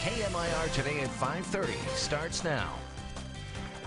KMIR Today at 5:30 starts now.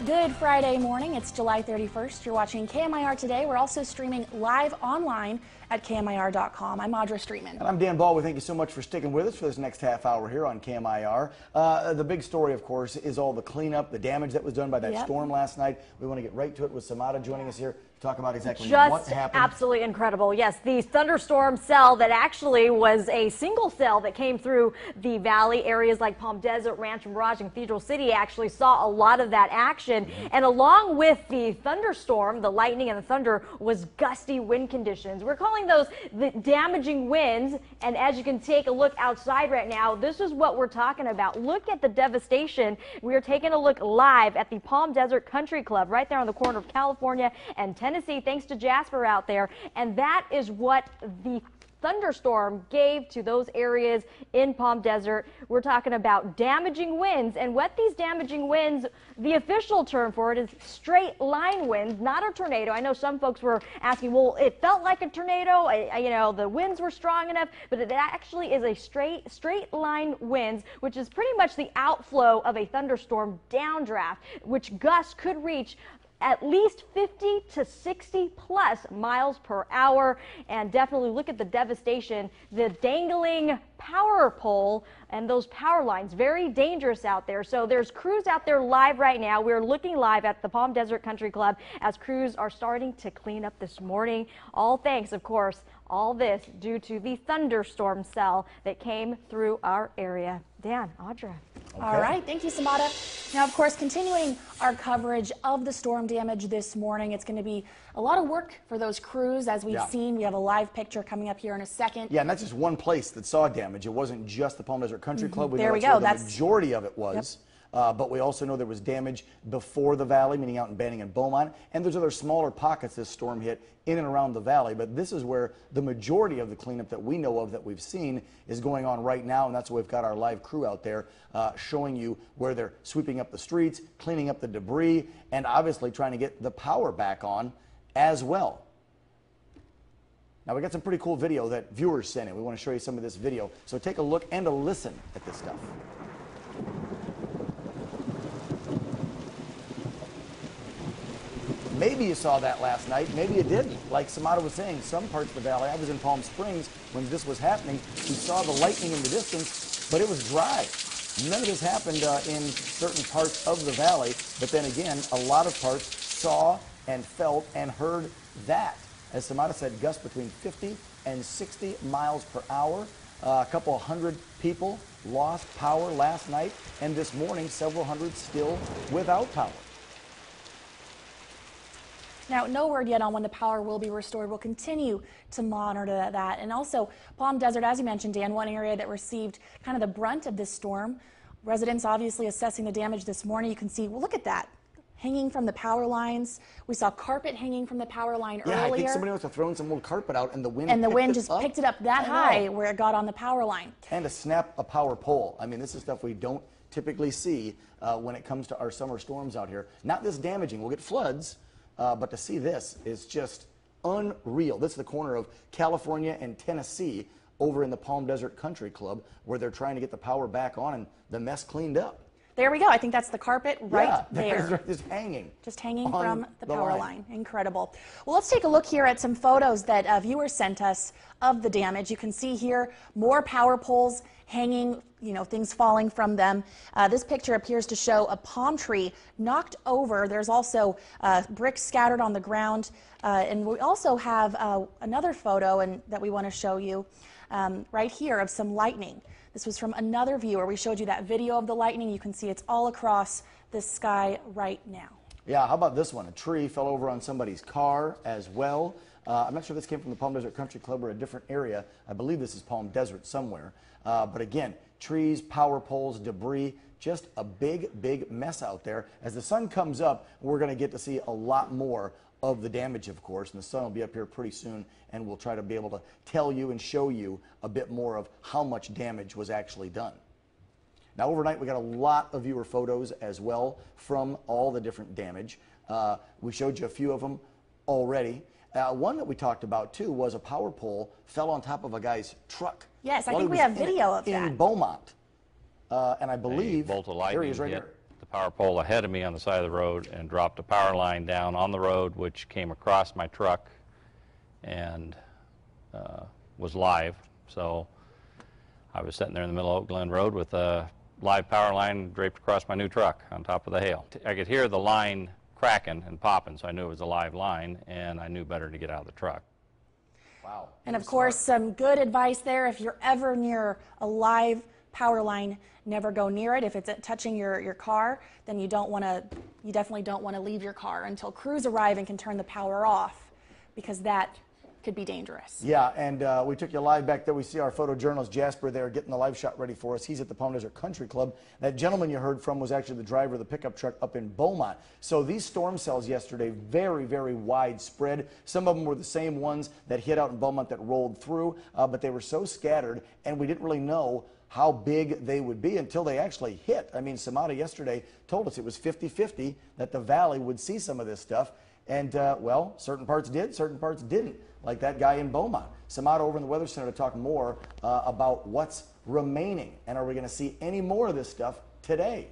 Good Friday morning. It's July 31st. You're watching KMIR Today. We're also streaming live online at KMIR.com. I'm Audra Streetman. And I'm Dan Baldwin. Thank you so much for sticking with us for this next half hour here on KMIR. The big story, of course, is all the cleanup, the damage that was done by that storm last night. We want to get right to it with Samada joining us here to talk about exactly what happened. Absolutely incredible. Yes, the thunderstorm cell that actually was a single cell that came through the valley areas like Palm Desert, Rancho Mirage, and Cathedral City actually saw a lot of that action. And along with the thunderstorm, the lightning and the thunder, was gusty wind conditions. We're calling those the damaging winds. And as you can take a look outside right now, this is what we're talking about. Look at the devastation. We are taking a look live at the Palm Desert Country Club right there on the corner of California and Tennessee, thanks to Jasper out there. And that is what the thunderstorm gave to those areas in Palm Desert. We're talking about damaging winds, and what these damaging winds, the official term for it is straight line winds, not a tornado. I know some folks were asking, well, it felt like a tornado, you know, the winds were strong enough, but it actually is a straight line winds, which is pretty much the outflow of a thunderstorm downdraft, which gusts could reach at least 50 to 60 plus miles per hour. And definitely look at the devastation, the dangling power pole and those power lines, very dangerous out there. So there's crews out there live right now. We're looking live at the Palm Desert Country Club as crews are starting to clean up this morning. All thanks, of course, all this due to the thunderstorm cell that came through our area. Dan, Audra. Okay. All right, thank you, Samada. Now, of course, continuing our coverage of the storm damage this morning, it's going to be a lot of work for those crews. As we've seen, we have a live picture coming up here in a second. Yeah, and that's just one place that saw damage. It wasn't just the Palm Desert Country Club. There we go. That's the majority of it was. But we also know there was damage before the valley, meaning out in Banning and Beaumont, and there's other smaller pockets this storm hit in and around the valley. But this is where the majority of the cleanup that we know of, that we've seen, is going on right now, and that's why we've got our live crew out there showing you where they're sweeping up the streets, cleaning up the debris, and obviously trying to get the power back on as well. Now, we got some pretty cool video that viewers sent in. We want to show you some of this video, so take a look and a listen at this stuff. Maybe you saw that last night, maybe you didn't. Like Samada was saying, some parts of the valley, I was in Palm Springs when this was happening, we saw the lightning in the distance, but it was dry. None of this happened in certain parts of the valley, but then again, a lot of parts saw and felt and heard that. As Samada said, gusts between 50 and 60 miles per hour. A couple hundred people lost power last night, and this morning, several hundred still without power. Now, no word yet on when the power will be restored. We'll continue to monitor that. And also, Palm Desert, as you mentioned, Dan, one area that received kind of the brunt of this storm. Residents obviously assessing the damage this morning. You can see, well, look at that, hanging from the power lines. We saw carpet hanging from the power line earlier. Yeah, I think somebody must have thrown some old carpet out, and the wind just picked it up that high where it got on the power line. And to snap a power pole. I mean, this is stuff we don't typically see when it comes to our summer storms out here. Not this damaging. We'll get floods. But to see this is just unreal. This is the corner of California and Tennessee over in the Palm Desert Country Club, where they're trying to get the power back on and the mess cleaned up. There we go. I think that's the carpet right there. Just hanging. Just hanging from the power line. Incredible. Well, let's take a look here at some photos that viewers sent us of the damage. You can see here more power poles hanging, you know, things falling from them. This picture appears to show a palm tree knocked over. There's also bricks scattered on the ground. And we also have another photo that we want to show you right here of some lightning. This was from another viewer. We showed you that video of the lightning. You can see it's all across the sky right now. Yeah, how about this one? A tree fell over on somebody's car as well. I'm not sure if this came from the Palm Desert Country Club or a different area. I believe this is Palm Desert somewhere. But again, trees, power poles, debris, just a big mess out there. As the sun comes up, we're going to get to see a lot more of the damage, of course, and the sun will be up here pretty soon, and we'll try to be able to tell you and show you a bit more of how much damage was actually done. Now, overnight, we got a lot of viewer photos as well from all the different damage. We showed you a few of them already. One that we talked about, too, was a power pole fell on top of a guy's truck. Yes, I think we have video of that. In Beaumont. and I believe A bolt of there he lightning is right hit there. the power pole ahead of me on the side of the road and dropped a power line down on the road, which came across my truck and was live. So I was sitting there in the middle of Oak Glen Road with a live power line draped across my new truck on top of the hail. I could hear the line cracking and popping, so I knew it was a live line, and I knew better to get out of the truck. Wow. And of course, some good advice there. If you're ever near a live power line, never go near it. If it's touching your car, then you definitely don't want to leave your car until crews arrive and can turn the power off, because that could be dangerous. Yeah, and we took you live back there. We see our photojournalist Jasper there getting the live shot ready for us. He's at the Palm Desert Country Club. That gentleman you heard from was actually the driver of the pickup truck up in Beaumont. So these storm cells yesterday, very, very widespread. Some of them were the same ones that hit out in Beaumont that rolled through, but they were so scattered, and we didn't really know how big they would be until they actually hit. I mean, Samada yesterday told us it was 50-50 that the valley would see some of this stuff. And, well, certain parts did, certain parts didn't, like that guy in Beaumont. Samada over in the Weather Center to talk more about what's remaining. And are we going to see any more of this stuff today?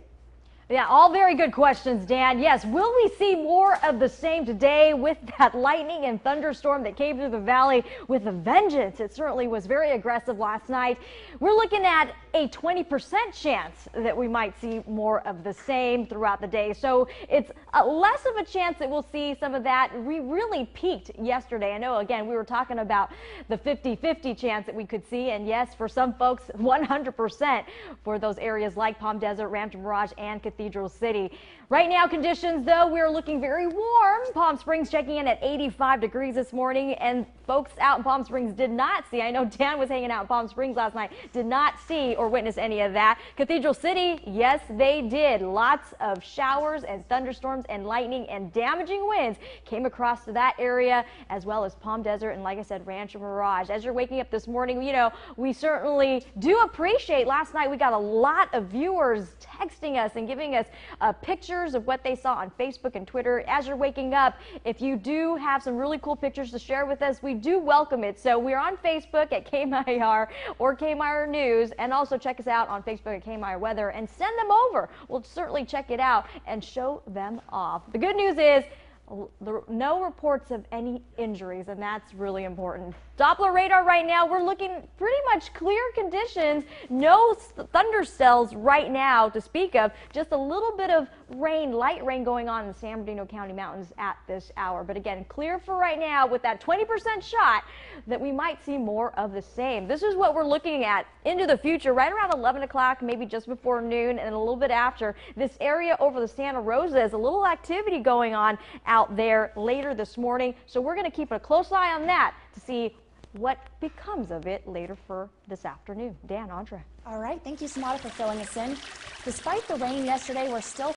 Yeah, all very good questions, Dan. Yes, will we see more of the same today with that lightning and thunderstorm that came through the valley with a vengeance? It certainly was very aggressive last night. We're looking at a 20% chance that we might see more of the same throughout the day. So it's less of a chance that we'll see some of that. We really peaked yesterday. I know, again, we were talking about the 50-50 chance that we could see. And yes, for some folks, 100% for those areas like Palm Desert, Rancho Mirage, and Cathedral City. Right now, conditions, though, we're looking very warm. Palm Springs checking in at 85 degrees this morning, and folks out in Palm Springs did not see, I know Dan was hanging out in Palm Springs last night, did not see or witness any of that. Cathedral City, yes, they did. Lots of showers and thunderstorms and lightning and damaging winds came across to that area, as well as Palm Desert and, like I said, Rancho Mirage. As you're waking up this morning, you know, we certainly do appreciate last night. We got a lot of viewers texting us and giving us pictures of what they saw on Facebook and Twitter. As you're waking up, if you do have some really cool pictures to share with us, we do welcome it. So we're on Facebook at KMIR or KMIR News, and also check us out on Facebook at KMIR Weather and send them over. We'll certainly check it out and show them off. The good news is no reports of any injuries, and that's really important. Doppler radar right now, we're looking pretty much clear conditions. No thunder cells right now to speak of. Just a little bit of rain, light rain going on in the San Bernardino County mountains at this hour. But again, clear for right now with that 20% shot that we might see more of the same. This is what we're looking at into the future, right around 11 o'clock, maybe just before noon and a little bit after. This area over the Santa Rosa is a little activity going on out there later this morning. So we're going to keep a close eye on that to see what becomes of it later for this afternoon. Dan, Audra. All right, thank you, Samada, for filling us in. Despite the rain yesterday, we're still